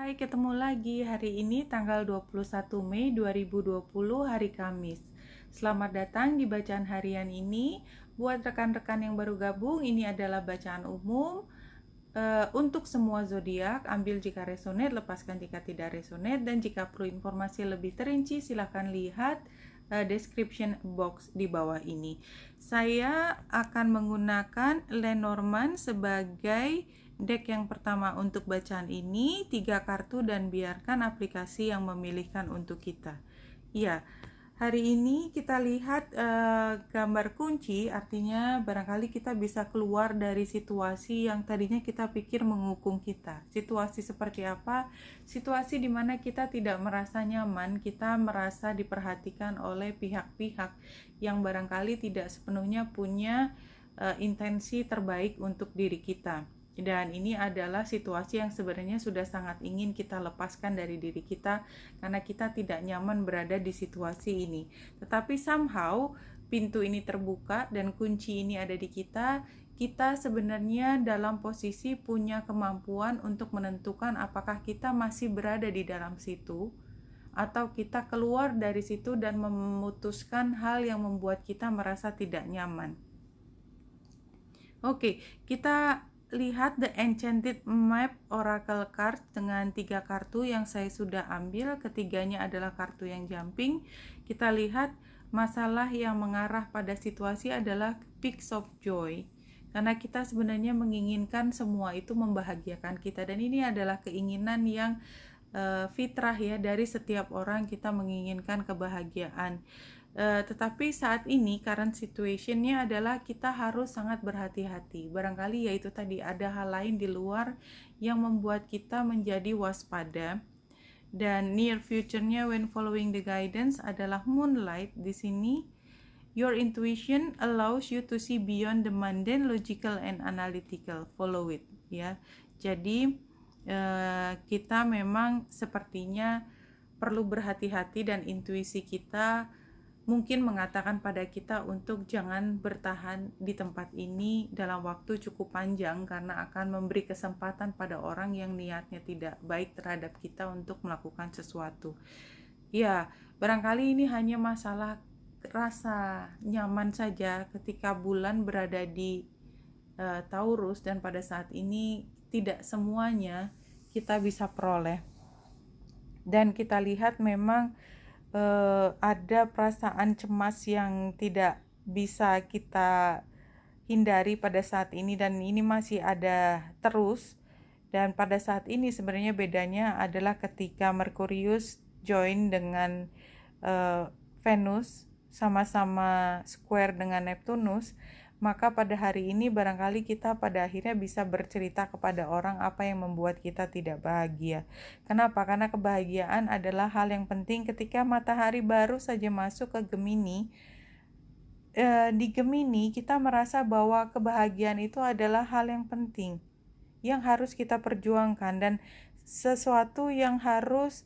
Hai, ketemu lagi hari ini tanggal 21 Mei 2020 hari Kamis. Selamat datang di bacaan harian ini. Buat rekan-rekan yang baru gabung, ini adalah bacaan umum untuk semua zodiak. Ambil jika resonate, lepaskan jika tidak resonate, dan jika perlu informasi lebih terinci silahkan lihat description box di bawah ini. Saya akan menggunakan Lenormand sebagai deck yang pertama untuk bacaan ini, 3 kartu, dan biarkan aplikasi yang memilihkan untuk kita. Ya, hari ini kita lihat gambar kunci, artinya barangkali kita bisa keluar dari situasi yang tadinya kita pikir menghukum kita. Situasi seperti apa? Situasi di mana kita tidak merasa nyaman, kita merasa diperhatikan oleh pihak-pihak yang barangkali tidak sepenuhnya punya intensi terbaik untuk diri kita. Dan ini adalah situasi yang sebenarnya sudah sangat ingin kita lepaskan dari diri kita karena kita tidak nyaman berada di situasi ini. Tetapi somehow pintu ini terbuka dan kunci ini ada di kita. Kita sebenarnya dalam posisi punya kemampuan untuk menentukan apakah kita masih berada di dalam situ atau kita keluar dari situ dan memutuskan hal yang membuat kita merasa tidak nyaman. Oke, kita lihat The Enchanted Map Oracle Card dengan 3 kartu yang saya sudah ambil. Ketiganya adalah kartu yang jumping. Kita lihat masalah yang mengarah pada situasi adalah Peaks of Joy. Karena kita sebenarnya menginginkan semua itu membahagiakan kita, dan ini adalah keinginan yang fitrah ya dari setiap orang, kita menginginkan kebahagiaan. Tetapi saat ini current situationnya adalah kita harus sangat berhati-hati. Barangkali yaitu tadi ada hal lain di luar yang membuat kita menjadi waspada. Dan near future-nya when following the guidance adalah moonlight di sini. Your intuition allows you to see beyond the mundane, logical and analytical. Follow it ya. Jadi kita memang sepertinya perlu berhati-hati dan intuisi kita mungkin mengatakan pada kita untuk jangan bertahan di tempat ini dalam waktu cukup panjang karena akan memberi kesempatan pada orang yang niatnya tidak baik terhadap kita untuk melakukan sesuatu. Ya, barangkali ini hanya masalah rasa nyaman saja ketika bulan berada di Taurus, dan pada saat ini tidak semuanya kita bisa peroleh. Dan kita lihat memang ada perasaan cemas yang tidak bisa kita hindari pada saat ini, dan ini masih ada terus. Dan pada saat ini sebenarnya bedanya adalah ketika Merkurius join dengan Venus, sama-sama square dengan Neptunus, maka pada hari ini barangkali kita pada akhirnya bisa bercerita kepada orang apa yang membuat kita tidak bahagia. Kenapa? Karena kebahagiaan adalah hal yang penting. Ketika matahari baru saja masuk ke Gemini, di Gemini kita merasa bahwa kebahagiaan itu adalah hal yang penting yang harus kita perjuangkan dan sesuatu yang harus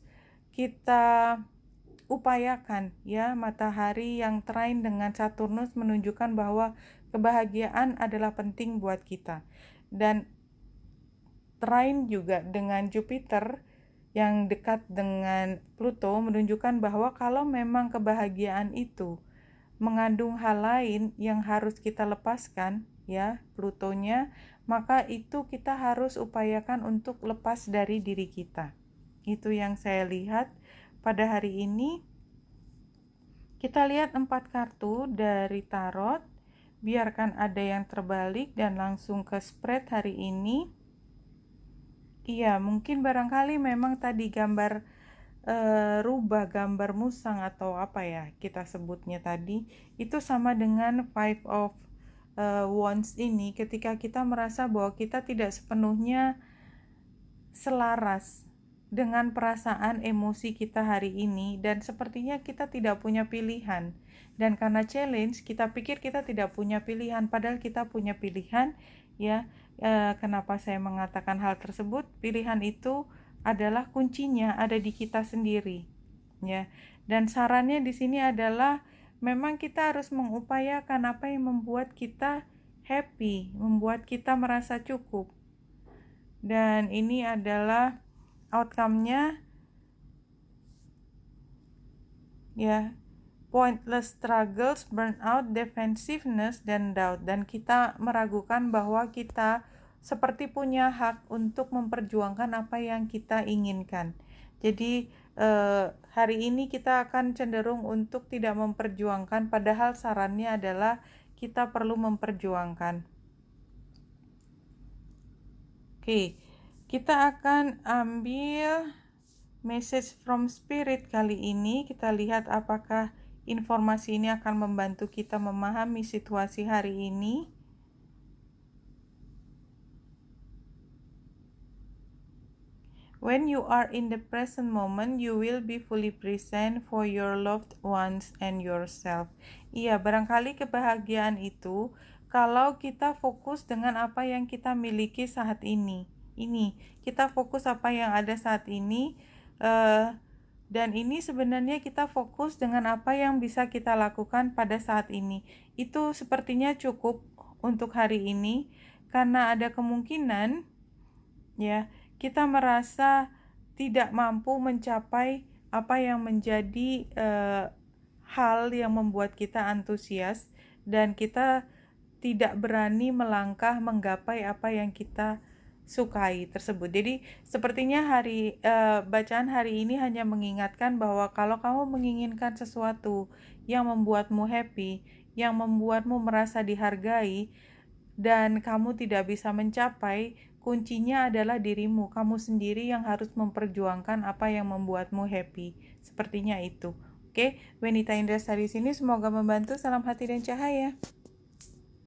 kita upayakan ya. Matahari yang trine dengan Saturnus menunjukkan bahwa kebahagiaan adalah penting buat kita, dan trine juga dengan Jupiter yang dekat dengan Pluto menunjukkan bahwa kalau memang kebahagiaan itu mengandung hal lain yang harus kita lepaskan ya, Plutonya, maka itu kita harus upayakan untuk lepas dari diri kita. Itu yang saya lihat pada hari ini. Kita lihat 4 kartu dari tarot. Biarkan ada yang terbalik dan langsung ke spread hari ini. Iya, mungkin barangkali memang tadi gambar rubah gambar musang atau apa ya kita sebutnya tadi, itu sama dengan Five of Wands ini, ketika kita merasa bahwa kita tidak sepenuhnya selaras dengan perasaan emosi kita hari ini, dan sepertinya kita tidak punya pilihan. Dan karena challenge, kita pikir kita tidak punya pilihan, padahal kita punya pilihan ya. Kenapa saya mengatakan hal tersebut? Pilihan itu adalah kuncinya ada di kita sendiri ya. Dan sarannya di sini adalah memang kita harus mengupayakan apa yang membuat kita happy, membuat kita merasa cukup. Dan ini adalah outcome-nya ya pointless struggles, burnout, defensiveness, dan doubt. Dan kita meragukan bahwa kita seperti punya hak untuk memperjuangkan apa yang kita inginkan. Jadi hari ini kita akan cenderung untuk tidak memperjuangkan, padahal sarannya adalah kita perlu memperjuangkan. Oke, kita akan ambil message from spirit kali ini. Kita lihat apakah informasi ini akan membantu kita memahami situasi hari ini. When you are in the present moment, you will be fully present for your loved ones and yourself. Iya, barangkali kebahagiaan itu kalau kita fokus dengan apa yang kita miliki saat ini. Kita fokus apa yang ada saat ini, dan ini sebenarnya kita fokus dengan apa yang bisa kita lakukan pada saat ini. Itu sepertinya cukup untuk hari ini, karena ada kemungkinan ya kita merasa tidak mampu mencapai apa yang menjadi hal yang membuat kita antusias, dan kita tidak berani melangkah menggapai apa yang kita sukai tersebut. Jadi sepertinya bacaan hari ini hanya mengingatkan bahwa kalau kamu menginginkan sesuatu yang membuatmu happy, yang membuatmu merasa dihargai, dan kamu tidak bisa mencapai, kuncinya adalah dirimu. Kamu sendiri yang harus memperjuangkan apa yang membuatmu happy. Sepertinya itu. Oke, Wenita Indrasari sini, semoga membantu. Salam hati dan cahaya.